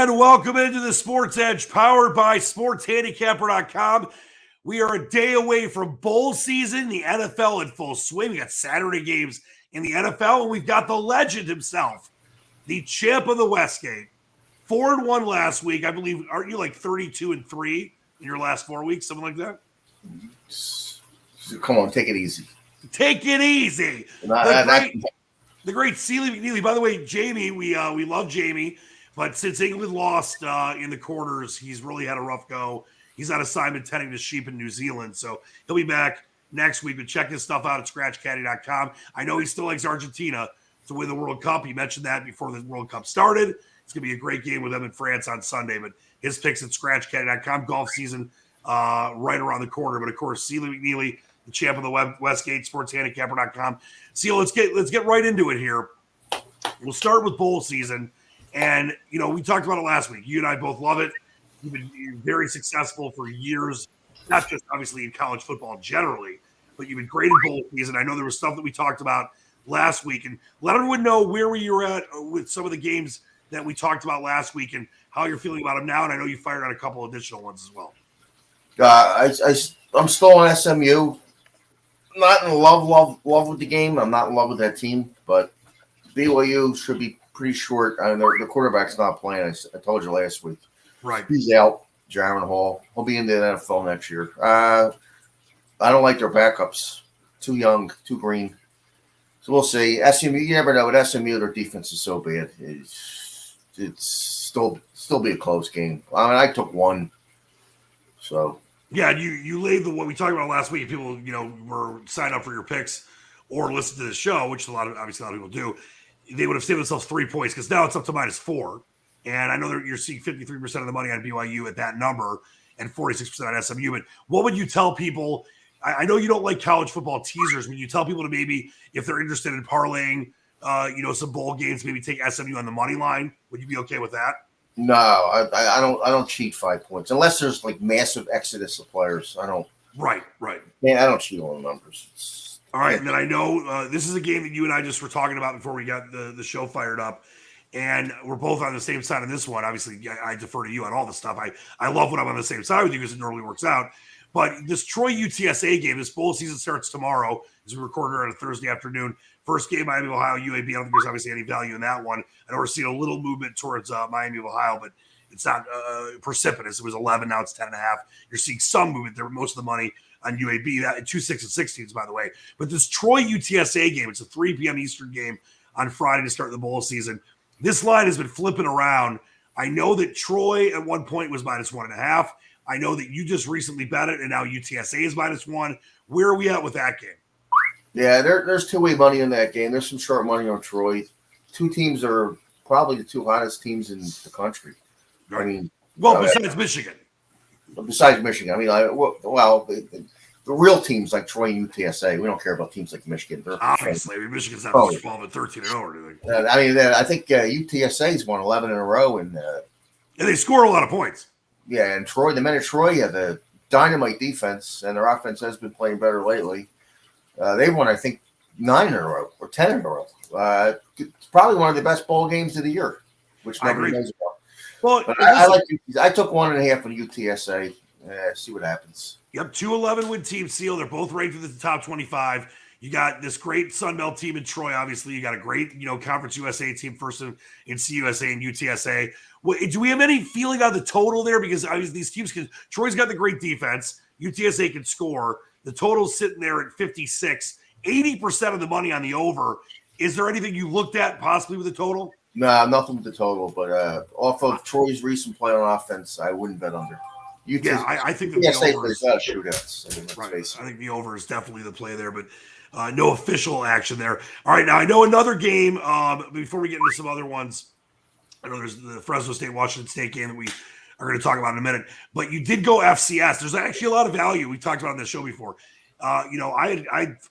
And welcome into the Sports Edge, powered by SportsHandicapper.com. We are a day away from bowl season, the NFL in full swing. We got Saturday games in the NFL, and we've got the legend himself, the champ of the Westgate. 4-1 last week, I believe. Aren't you like 32-3 in your last 4 weeks, something like that? Come on, take it easy. Take it easy. The great Sealy McNeely. By the way, Jamie, we love Jamie, but since England lost in the quarters, he's really had a rough go. He's on assignment tending to sheep in New Zealand, so he'll be back next week. But check his stuff out at ScratchCaddy.com. I know he still likes Argentina to win the World Cup. He mentioned that before the World Cup started. It's going to be a great game with them in France on Sunday. But his picks at ScratchCaddy.com. Golf season right around the corner. But, of course, Sealy McNeely, the champ of the Westgate, SportsHandicapper.com. Seal, let's get right into it here. We'll start with bowl season. And, you know, we talked about it last week. You and I both love it. You've been very successful for years, not just obviously in college football generally, but you've been great in bowl season. I know there was stuff that we talked about last week. And let everyone know where you were at with some of the games that we talked about last week and how you're feeling about them now. And I know you fired on a couple additional ones as well. I'm still on SMU. Not in love with the game. I'm not in love with that team, but BYU should be pretty short. I mean, the quarterback's not playing. I told you last week. Right. He's out, Jaron Hall. He'll be in the NFL next year. I don't like their backups. Too young, too green. So we'll see. SMU, you never know. With SMU, their defense is so bad. It's still be a close game. I mean, I took one. So. Yeah, you laid what we talked about last week. People, were signed up for your picks or listened to the show, which obviously a lot of people do. They would have saved themselves 3 points because now it's up to -4. And I know that you're seeing 53% of the money on BYU at that number and 46% on SMU. But what would you tell people? I know you don't like college football teasers. Would you tell people to maybe, if they're interested in parlaying, some bowl games, maybe take SMU on the money line? Would you be okay with that? No, I don't cheat 5 points unless there's like massive exodus of players. I don't. Right. Man, I don't cheat on the numbers. All right, and then I know this is a game that you and I just were talking about before we got the show fired up. And we're both on the same side on this one. Obviously, I defer to you on all the stuff. I love when I'm on the same side with you because it normally works out. But this Troy UTSA game, this bowl season starts tomorrow as we record it on a Thursday afternoon. First game, Miami of Ohio, UAB. I don't think there's obviously any value in that one. I know we're seeing a little movement towards Miami of Ohio, but it's not precipitous. It was 11, now it's 10.5. You're seeing some movement there, but most of the money on UAB, that 2, 6, and 16s, by the way. But this Troy UTSA game, it's a 3 p.m. Eastern game on Friday to start the bowl season. This line has been flipping around. I know that Troy at one point was -1.5. I know that you just recently bet it, and now UTSA is -1. Where are we at with that game? Yeah, there's two-way money in that game. There's some short money on Troy. Two teams are probably the two hottest teams in the country. Right. I mean, besides Michigan. Besides Michigan, I mean, the real teams like Troy and UTSA, we don't care about teams like Michigan. Obviously, Michigan's not 12-13-0 or anything. I think UTSA's won 11 in a row, and they score a lot of points. Yeah, and Troy, the men of Troy have a dynamite defense, and their offense has been playing better lately. They won, I think, 9 in a row or 10 in a row. It's probably one of the best bowl games of the year, which nobody knows about. Well, I took 1.5 on UTSA. See what happens. Yep, 2-11 win team, Seal. They're both ranked in the top 25. You got this great Sun Belt team in Troy. Obviously, you got a great, Conference USA team first in CUSA and UTSA. Do we have any feeling on the total there? Because obviously these teams Troy's got the great defense. UTSA can score. The total's sitting there at 56. 80% of the money on the over. Is there anything you looked at possibly with the total? Nah, nothing with the total. But off of Troy's recent play on offense, I wouldn't bet under. I think the over is shootouts. Right. I think the over is definitely the play there, but no official action there. All right, now I know another game. Before we get into some other ones, I know there's the Fresno State Washington State game that we are going to talk about in a minute. But you did go FCS. There's actually a lot of value. We talked about it on the show before. I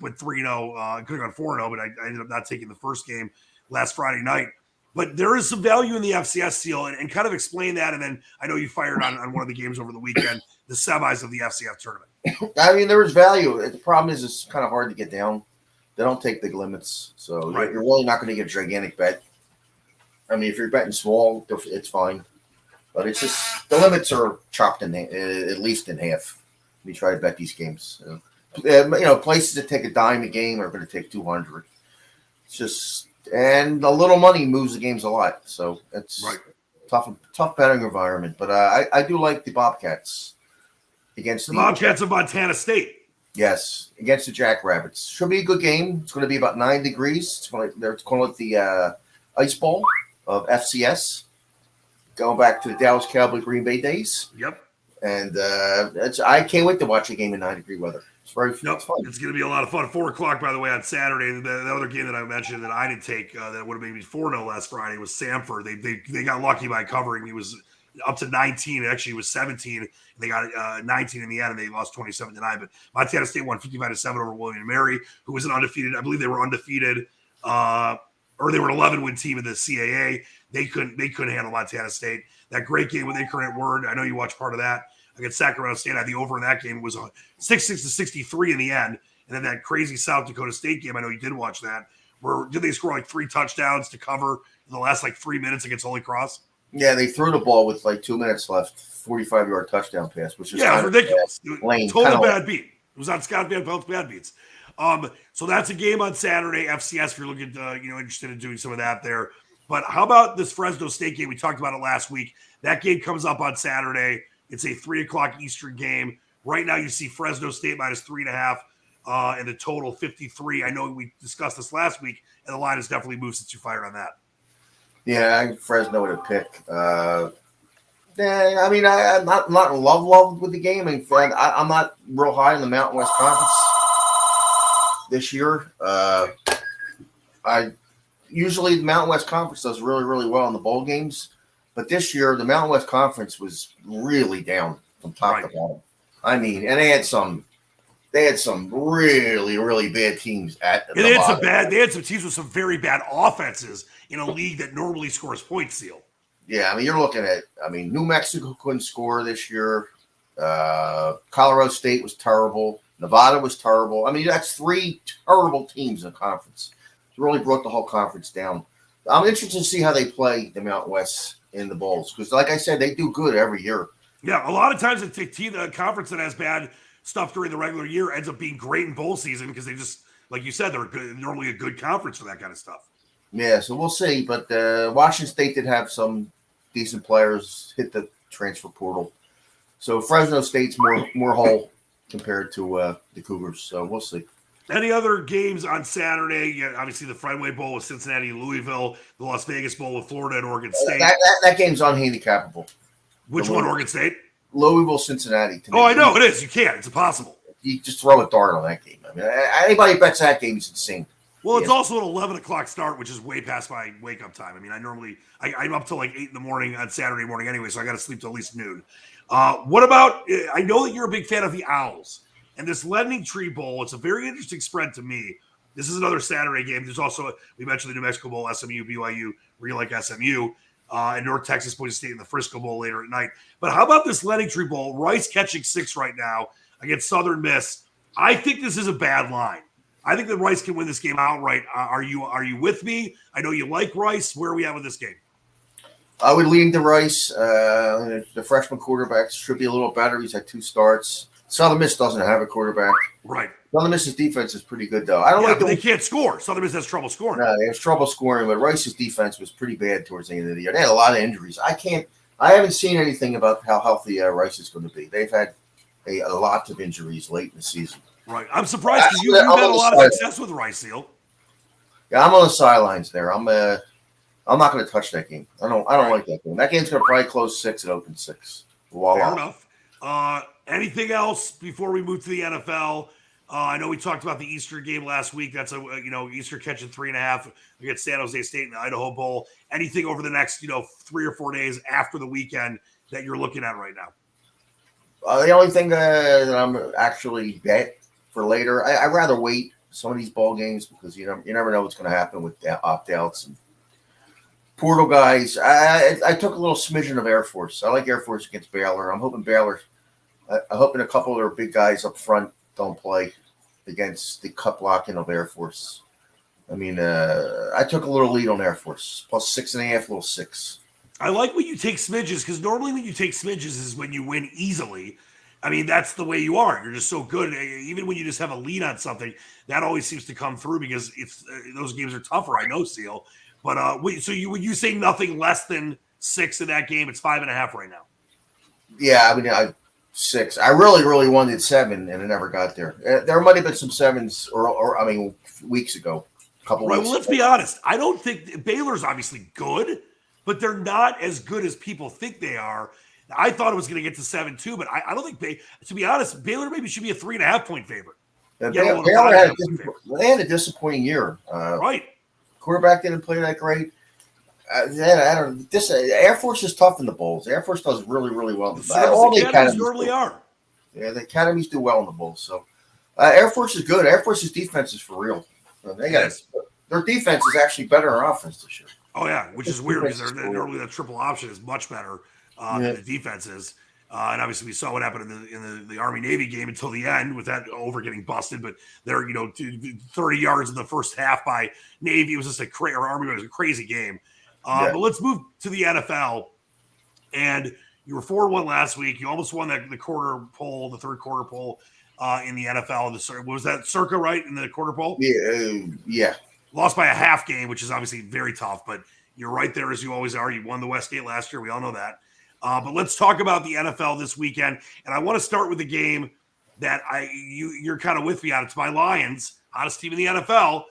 went 3-0. I could have gone 4-0, but I ended up not taking the first game last Friday night. But there is some value in the FCS, Seal, and kind of explain that. And then I know you fired on one of the games over the weekend, the semis of the FCS tournament. I mean, there is value. The problem is it's kind of hard to get down. They don't take big limits. So you're really not going to get a gigantic bet. I mean, if you're betting small, it's fine. But it's just the limits are chopped in at least in half. We try to bet these games. Places that take a dime a game are going to take 200. It's just, and a little money moves the games a lot. So it's tough betting environment. But I do like the Bobcats against the Bobcats of Montana State. Yes, against the Jackrabbits. Should be a good game. It's going to be about 9 degrees. They're calling it the Ice Bowl of FCS. Going back to the Dallas Cowboy Green Bay days. Yep. And I can't wait to watch a game in 9-degree weather. It's very fun. It's going to be a lot of fun. 4 o'clock, by the way, on Saturday. The other game that I mentioned that I didn't take that would have made me 4-0 last Friday was Samford. They got lucky by covering. It was up to 19. Actually, it was 17. They got 19 in the end, and they lost 27-9. But Montana State won 55-7 over William & Mary, who was an undefeated. I believe they were undefeated, or they were an 11-win team in the CAA. They couldn't handle Montana State. That great game with Incarnate Word. I know you watched part of that against Sacramento State. I had the over in that game was 66-63 in the end. And then that crazy South Dakota State game, I know you did watch that, where did they score like 3 touchdowns to cover in the last 3 minutes against Holy Cross? Yeah, they threw the ball with 2 minutes left, 45-yard touchdown pass, which is it was ridiculous. Total bad beat. It was on Scott Van Pelt's bad beats. So that's a game on Saturday. FCS, if you're looking, interested in doing some of that there. But how about this Fresno State game? We talked about it last week. That game comes up on Saturday. It's a 3 o'clock Eastern game. Right now, you see Fresno State minus 3.5, and the total 53. I know we discussed this last week, and the line has definitely moved since you fired on that. Yeah, Fresno with a pick. I'm not in love with the game. In fact, I'm not real high in the Mountain West Conference this year. Usually the Mountain West Conference does really, really well in the bowl games. But this year, the Mountain West Conference was really down from top to bottom. I mean, and they had some really, really bad teams at the bottom. They had some teams with some very bad offenses in a league that normally scores points, Seal. Yeah, I mean, you're looking at, New Mexico couldn't score this year. Colorado State was terrible. Nevada was terrible. I mean, that's 3 terrible teams in the conference. It really brought the whole conference down. I'm interested to see how they play the Mountain West in the bowls because, like I said, they do good every year. Yeah, a lot of times it's a team, the conference that has bad stuff during the regular year ends up being great in bowl season because they just, like you said, they're normally a good conference for that kind of stuff. Yeah, so we'll see. But Washington State did have some decent players hit the transfer portal. So Fresno State's more whole compared to the Cougars. So we'll see. Any other games on Saturday? Yeah, obviously the Fenway Bowl with Cincinnati and Louisville, the Las Vegas Bowl with Florida and Oregon State. That game's unhandicapable. Which one, Oregon State? Louisville, Cincinnati. Oh, I know. It is. You can't. It's impossible. You just throw a dart on that game. I mean, anybody bets that game is insane. Well, it's also an 11 o'clock start, which is way past my wake-up time. I mean, I'm up till 8 in the morning on Saturday morning anyway, so I got to sleep till at least noon. What about – I know that you're a big fan of the Owls. And this Lending Tree Bowl, it's a very interesting spread to me. This is another Saturday game. There's also, we mentioned the New Mexico Bowl, SMU, BYU, where you like SMU, and North Texas, Boise State, and the Frisco Bowl later at night. But how about this Lending Tree Bowl? Rice catching 6 right now against Southern Miss. I think this is a bad line. I think that Rice can win this game outright. Are you with me? I know you like Rice. Where are we at with this game? I would lean to Rice. The freshman quarterback should be a little better. He's had 2 starts. Southern Miss doesn't have a quarterback. Right. Southern Miss's defense is pretty good, though. They can't score. Southern Miss has trouble scoring. No, they have trouble scoring, but Rice's defense was pretty bad towards the end of the year. They had a lot of injuries. I haven't seen anything about how healthy Rice is going to be. They've had a lot of injuries late in the season. Right. I'm surprised because you've had a lot of success with Rice, Seal. Yeah, I'm on the sidelines there. I'm not going to touch that game. I don't like that game. That game's going to probably close 6 and open 6. Voila. Fair enough. Anything else before we move to the NFL? I know we talked about the Easter game last week. That's Easter catching 3.5 against San Jose State in the Idaho Bowl. Anything over the next 3 or 4 days after the weekend that you're looking at right now? The only thing that I'm actually bet for later, I'd rather wait some of these ball games because you never know what's going to happen with opt-outs and portal guys. I took a little smidgen of Air Force. I like Air Force against Baylor. I'm hoping a couple of their big guys up front don't play against the cut blocking of Air Force. I mean, I took a little lead on Air Force, plus 6.5, little 6. I like when you take smidges, because normally when you take smidges is when you win easily. I mean, that's the way you are. You're just so good. Even when you just have a lead on something, that always seems to come through because it's those games are tougher. I know, Seal. But so would you say nothing less than 6 in that game? It's 5.5 right now. Yeah, I mean, 6. I really wanted 7, and it never got there. There might have been some 7s, or I mean, weeks ago, a couple weeks. Well, let's be honest. I don't think Baylor's obviously good, but they're not as good as people think they are. I thought it was going to get to 7 too, but I don't think to be honest, Baylor maybe should be a 3.5 point favorite. Baylor they had a disappointing year. Right. Quarterback didn't play that great. I don't. Air Force is tough in the bowls. Air Force does really well. All the academies normally are. Yeah, the academies do well in the bowls. So Air Force is good. Air Force's defense is for real. They got their defense is actually better than our offense this year. Oh yeah, which is weird because normally that triple option is much better than the defense is. And obviously we saw what happened in the Army-Navy game until the end with that over getting busted. But they're 30 yards in the first half by Navy. It was just Army was a crazy game. But let's move to the NFL. And you were 4-1 last week. You almost won the quarter poll, the third quarter poll in the NFL. Was that circa right in the quarter poll? Yeah. Lost by a half game, which is obviously very tough. But you're right there as you always are. You won the Westgate last year. We all know that. But let's talk about the NFL this weekend. And I want to start with the game that you're kind of with me on. It's my Lions, hottest team in the NFL.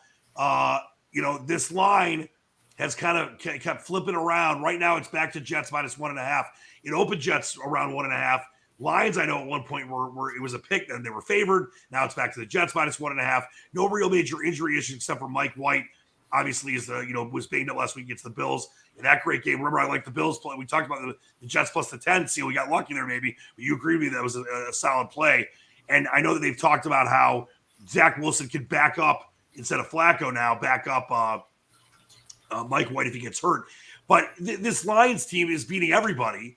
This line has kind of kept flipping around. Right now, it's back to Jets minus 1.5. It opened Jets around 1.5. Lions, I know at one point were it was a pick and they were favored. Now it's back to the Jets minus 1.5. No real major injury issues except for Mike White. Obviously, was banged up last week against the Bills in that great game. Remember, I like the Bills play. We talked about the Jets plus the 10. See, we got lucky there maybe, but you agreed with me that was a solid play. And I know that they've talked about how Zach Wilson can back up instead of Flacco now, back up Mike White if he gets hurt. But this Lions team is beating everybody.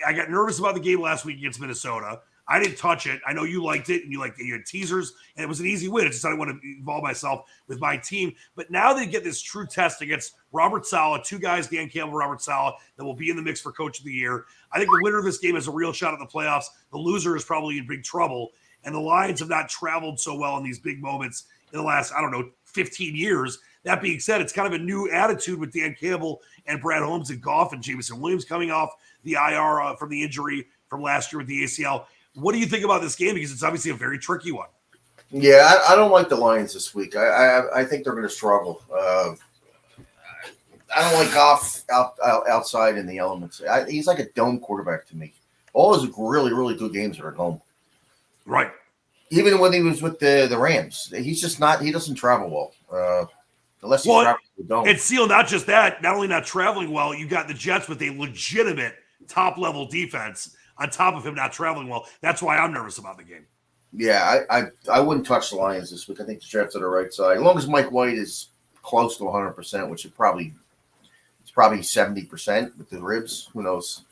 I got nervous about the game last week against Minnesota. I didn't touch it. I know you liked it, and you had teasers, and it was an easy win. It's just I didn't want to involve myself with my team. But now they get this true test against Robert Saleh, 2 guys, Dan Campbell, Robert Saleh, that will be in the mix for Coach of the Year. I think the winner of this game has a real shot at the playoffs. The loser is probably in big trouble, and the Lions have not traveled so well in these big moments in the last, 15 years. That being said, it's kind of a new attitude with Dan Campbell and Brad Holmes and Goff and Jameson Williams coming off the IR from the injury from last year with the ACL. What do you think about this game? Because it's obviously a very tricky one. Yeah, I don't like the Lions this week. I think they're going to struggle. I don't like Goff outside in the elements. He's like a dome quarterback to me. All his really good games are at home. Right. Even when he was with the Rams, he's just not. He doesn't travel well. Unless he's traveling to the dome. And Seal, not just that, not only not traveling well, you got the Jets with a legitimate top-level defense on top of him not traveling well. That's why I'm nervous about the game. Yeah, I wouldn't touch the Lions this week. I think the Jets are the right side. As long as Mike White is close to 100%, which it's probably 70% with the ribs. Who knows?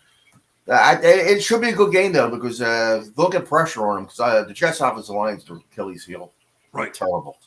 It should be a good game, though, because they'll get pressure on him because the Jets' offensive line is their Achilles heel. Right. Terrible.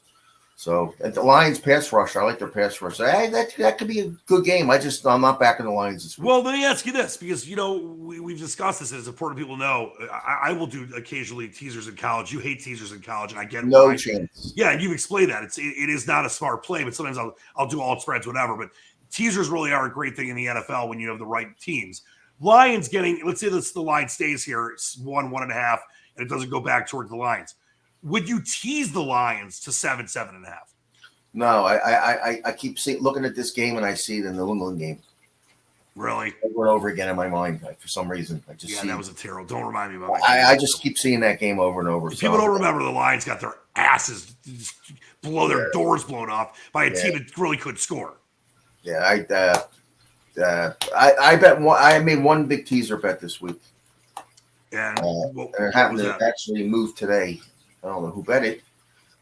So the Lions pass rush, I like their pass rush. That could be a good game. I'm not backing the Lions this week. Well, let me ask you this, because we've discussed this, and it's important people know. I will do occasionally teasers in college. You hate teasers in college, and I get no chance. Yeah, and you've explained that it is not a smart play, but sometimes I'll do alt spreads, whatever. But teasers really are a great thing in the NFL when you have the right teams. Lions getting, let's say the line stays here, it's 1.5, and it doesn't go back towards the Lions. Would you tease the Lions to 7.5? No, I keep looking at this game and I see the New England game. Really? Over and over again in my mind, for some reason. That was a terrible. Don't remind me about that. I just keep seeing that game over and over. People don't remember the Lions got their asses their doors blown off by a team that really could score. Yeah, I bet I made one big teaser bet this week. And it happened to actually move today. I don't know who bet it.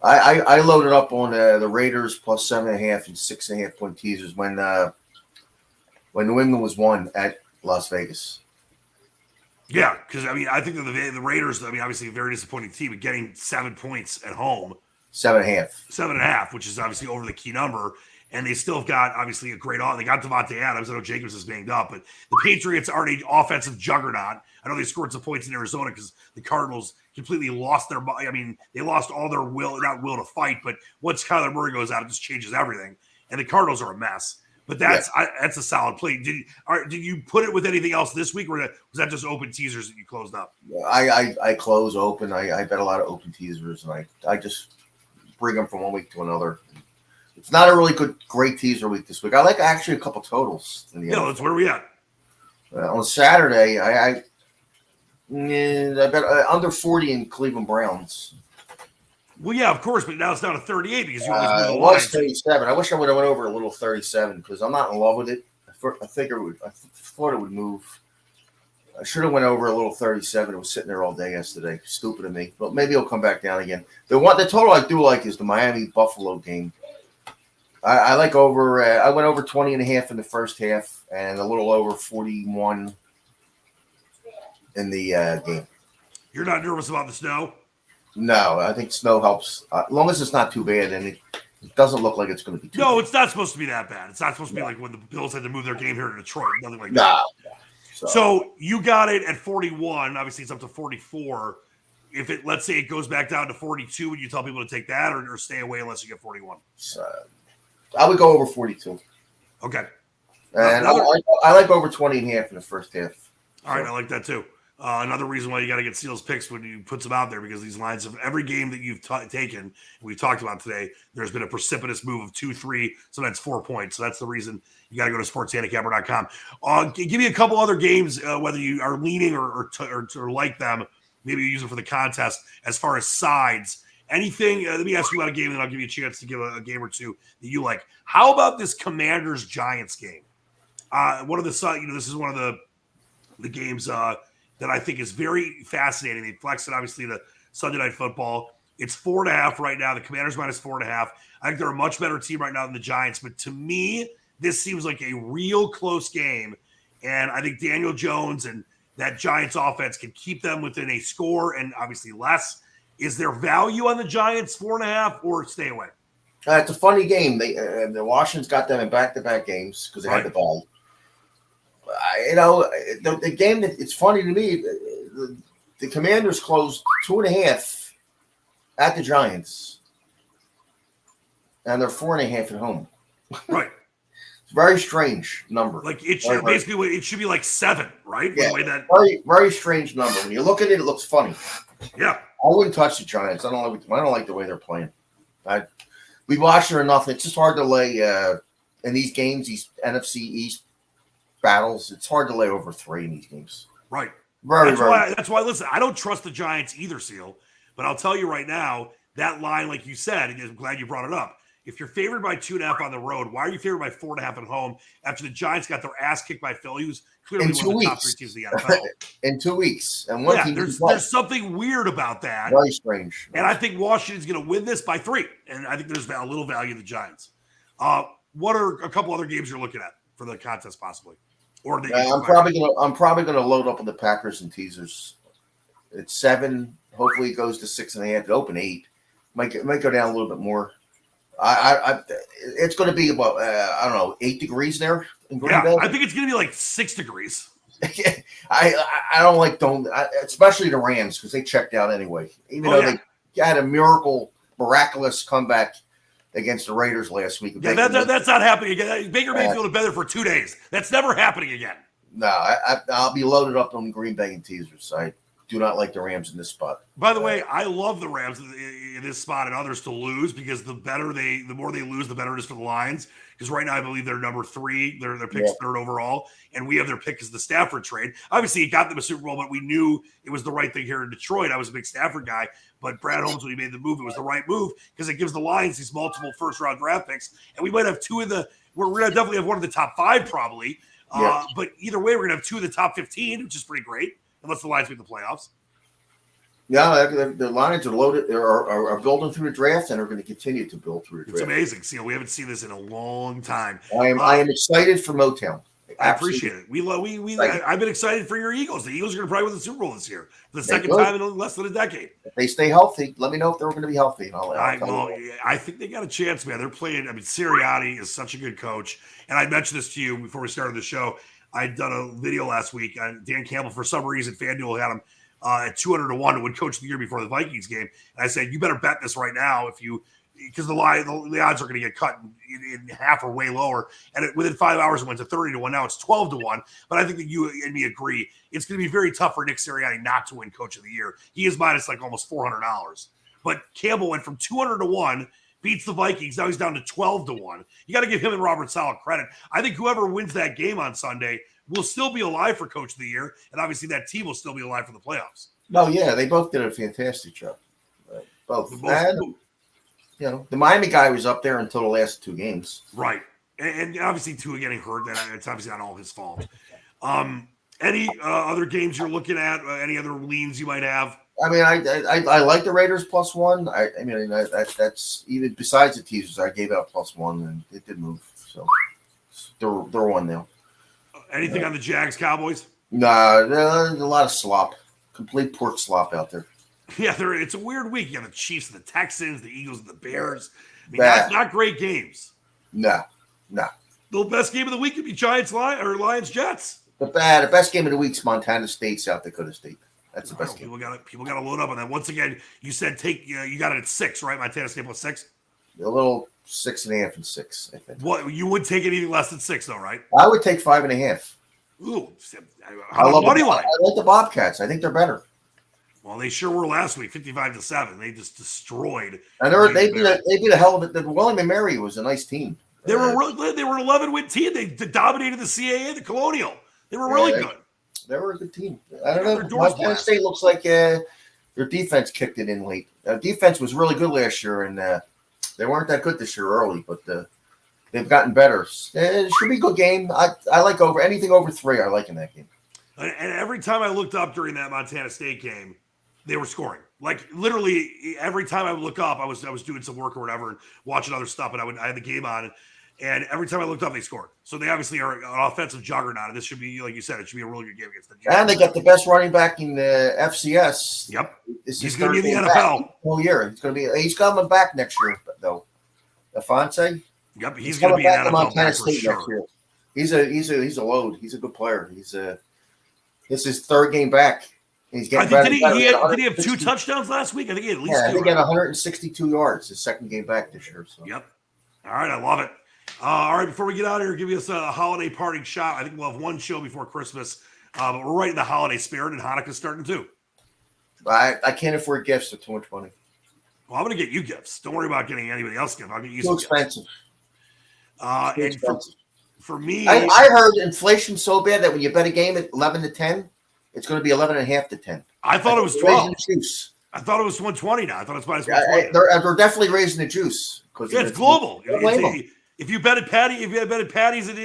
I loaded up on the Raiders plus 7.5 and 6.5 point teasers when New England was won at Las Vegas. Yeah, because I think that the Raiders, obviously a very disappointing team, but getting 7 points at home, 7.5, 7.5, which is obviously over the key number. and they still have got, obviously, a great – they got Devontae Adams. I know Jacobs is banged up, but the Patriots are an offensive juggernaut. I know they scored some points in Arizona because the Cardinals completely lost their – I mean, they lost all their not will to fight, but once Kyler Murray goes out, it just changes everything. And the Cardinals are a mess. But that's a solid play. Did you put it with anything else this week, or was that just open teasers that you closed up? I close open. I bet a lot of open teasers, and I just bring them from one week to another. It's not a really great teaser week this week. I like actually a couple totals. That's where we at. On Saturday, I bet under 40 in Cleveland Browns. Well, yeah, of course, but now it's down to 38 because you always it was 37. I wish I would have went over a little 37 because I'm not in love with it. I thought it would move. I should have went over a little 37. It was sitting there all day yesterday. Stupid of me, but maybe it'll come back down again. The total I do like is the Miami Buffalo game. I like over. I went over 20.5 in the first half and a little over 41 in the game. You're not nervous about the snow? No, I think snow helps. As long as it's not too bad, and it doesn't look like it's going to be too bad. It's not supposed to be that bad. It's not supposed to be like when the Bills had to move their game here to Detroit. Nothing like that. So you got it at 41. Obviously, it's up to 44. If let's say it goes back down to 42, would you tell people to take that or stay away unless you get 41? I would go over 42. Okay. And I like over 20.5 in the first half. All right, I like that too. Another reason why you got to get Seals picks when you puts them out there, because these lines of every game that you've taken, we've talked about today, there's been a precipitous move of 2, 3, sometimes 4 points. So that's the reason you got to go to sportshandicapper.com. Give me a couple other games, whether you are leaning or like them. Maybe you use it for the contest as far as sides. Anything? Let me ask you about a game, and then I'll give you a chance to give a game or two that you like. How about this Commanders Giants game? This is one of the games that I think is very fascinating. They flexed it, obviously, to Sunday Night Football. It's 4.5 right now. The Commanders minus 4.5. I think they're a much better team right now than the Giants. But to me, this seems like a real close game. And I think Daniel Jones and that Giants offense can keep them within a score and obviously less. Is there value on the Giants 4.5 or stay away? It's a funny game. The Washington's got them in back-to-back games because they had the ball. The game that it's funny to me, the Commanders closed 2.5 at the Giants, and they're 4.5 at home. Right. It's a very strange number. Like it should it should be like 7, right? Yeah. The way that very, very strange number. When you look at it, it looks funny. Yeah. I wouldn't touch the Giants. I don't like the way they're playing. We watched it enough. It's just hard to lay in these games, these NFC East battles. It's hard to lay over 3 in these games. Right. That's why. Listen, I don't trust the Giants either, Seal. But I'll tell you right now, that line, like you said, and I'm glad you brought it up. If you're favored by 2.5 on the road, why are you favored by 4.5 at home after the Giants got their ass kicked by Philly, who's clearly one of the top 3 teams in the NFL? In 2 weeks. And there's something weird about that. Very strange. And I think Washington's going to win this by 3. And I think there's a little value in the Giants. What are a couple other games you're looking at for the contest possibly? Or I'm probably gonna load up on the Packers and teasers. It's 7. Hopefully it goes to 6.5. It open 8. Might go down a little bit more. It's going to be about 8 degrees there in Green Bay. I think it's going to be like 6 degrees. I don't like especially the Rams because they checked out anyway. Even though they had a miraculous comeback against the Raiders last week. Yeah, that's not happening again. Baker Mayfield had been there for 2 days. That's never happening again. No, I'll be loaded up on Green Bay and teasers. I do not like the Rams in this spot. By the way, I love the Rams in this spot and others to lose because the more they lose, the better it is for the Lions. Because right now, I believe they're number 3. Their pick's 3rd overall, and we have their pick as the Stafford trade. Obviously, it got them a Super Bowl, but we knew it was the right thing here in Detroit. I was a big Stafford guy, but Brad Holmes, when he made the move, it was the right move because it gives the Lions these multiple first-round draft picks, and we might have 2 of the. We're going to definitely have one of the top 5 probably, but either way, we're going to have 2 of the top 15, which is pretty great, unless the Lions make the playoffs. Yeah, the Lions are loaded. Are building through the draft and are going to continue to build through the draft. It's amazing. See, we haven't seen this in a long time. I am excited for Motown. I appreciate it. I've been excited for your Eagles. The Eagles are going to probably win the Super Bowl this year for the second time in less than a decade. If they stay healthy, let me know if they're going to be healthy. And I think they got a chance, man. They're playing. I mean, Sirianni is such a good coach. And I mentioned this to you before we started the show. I'd done a video last week. Dan Campbell, for some reason, FanDuel had him at 200-1 to win Coach of the Year before the Vikings game. And I said, you better bet this right now because the odds are going to get cut in half or way lower. And within 5 hours, it went to 30-1. Now it's 12-1. But I think that you and me agree it's going to be very tough for Nick Sirianni not to win Coach of the Year. He is minus like almost $400. But Campbell went from 200-1, beats the Vikings. Now he's down to 12-1. You got to give him and Robert Saleh credit. I think whoever wins that game on Sunday will still be alive for Coach of the Year. And obviously that team will still be alive for the playoffs. No, yeah, they both did a fantastic job. Both. The Miami guy was up there until the last 2 games. Right. And obviously Tua getting hurt, it's obviously not all his fault. Any other games you're looking at? Any other leans you might have? I mean, I like the Raiders +1. I mean, that's even besides the teasers, I gave out +1 and it did move. So they're 1 now. Anything on the Jags Cowboys? Nah, a lot of slop, complete pork slop out there. Yeah, it's a weird week. You got the Chiefs and the Texans, the Eagles and the Bears. I mean, that's not great games. No. The best game of the week could be Lions Jets. The best game of the week's Montana State, South Dakota State. That's the best game. People got to load up on that. Once again, you said you got it at 6, right? Montana State +6. A little 6.5 and 6. I think. What you would take anything less than 6, though, right? I would take 5.5. Ooh, I like the Bobcats. I think they're better. Well, they sure were last week, 55-7. They just destroyed. And they beat a hell of it. The William & Mary was a nice team. They were an 11-win team. They dominated the CAA, the Colonial. They were really good. They were a good team. I don't know. Montana State looks like their defense kicked it in late. Defense was really good last year, and they weren't that good this year early, but they've gotten better. It should be a good game. I like anything over 3. I like in that game. And every time I looked up during that Montana State game, they were scoring. Like literally every time I would look up, I was doing some work or whatever and watching other stuff, and I had the game on, and every time I looked up, they scored. So they obviously are an offensive juggernaut, and this should be, like you said, it should be a really good game against the Jets. And they got the best running back in the FCS. Yep, he's going to be in the NFL whole year. He's coming back next year, though. Afonso. Yep, he's going to be in NFL Montana State sure. next year. He's a load. He's a good player. This is his 3rd game back. He's getting better. Did he have 2 touchdowns last week? I think he had at least 2. I think he had 162 yards his 2nd game back this year. So. Yep. All right, I love it. All right, before we get out of here, give us a holiday parting shot. I think we'll have 1 show before Christmas, but we're right in the holiday spirit, and Hanukkah's starting too. I can't afford gifts for too much money. Well, I'm going to get you gifts. Don't worry about getting anybody else gifts. I'll get you some expensive. Expensive. For me, I heard inflation's so bad that when you bet a game at 11-10, it's going to be 11.5 to 10. I thought it was 12. I thought it was 120 now. I thought it's minus 120. They're definitely raising the juice. Yeah, it's global. If you bet at Patty's in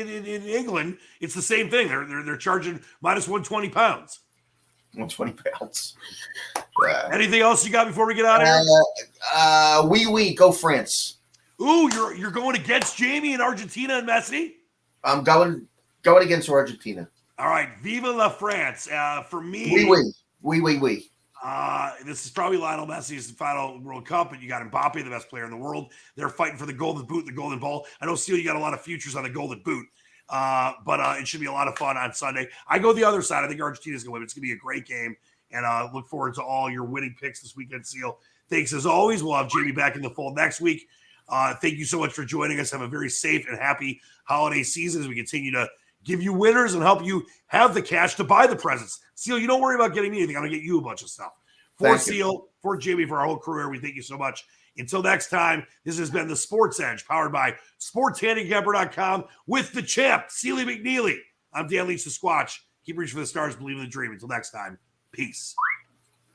England, it's the same thing. They're charging minus 120 pounds. 120 pounds. Anything else you got before we get out of here? Oui, go France. Ooh, you're going against Jamie in Argentina and Messi? I'm going against Argentina. All right, Viva la France. For me, oui. This is probably Lionel Messi's final World Cup, and you got Mbappe, the best player in the world. They're fighting for the Golden Boot, the Golden Ball. I know, Steele, you got a lot of futures on the Golden Boot, but it should be a lot of fun on Sunday. I go the other side. I think Argentina's going to win. It's going to be a great game, and look forward to all your winning picks this weekend, Steele. Thanks as always. We'll have Jamie back in the fold next week. Thank you so much for joining us. Have a very safe and happy holiday season as we continue to give you winners and help you have the cash to buy the presents. Seal, you don't worry about getting me anything. I'm going to get you a bunch of stuff. For Seal, for Jamie, for our whole career, we thank you so much. Until next time, this has been the Sports Edge, powered by SportsHandicapper.com with the champ, Sealy McNeely. I'm Dan Leach, the Squatch. Keep reaching for the stars, believe in the dream. Until next time, peace.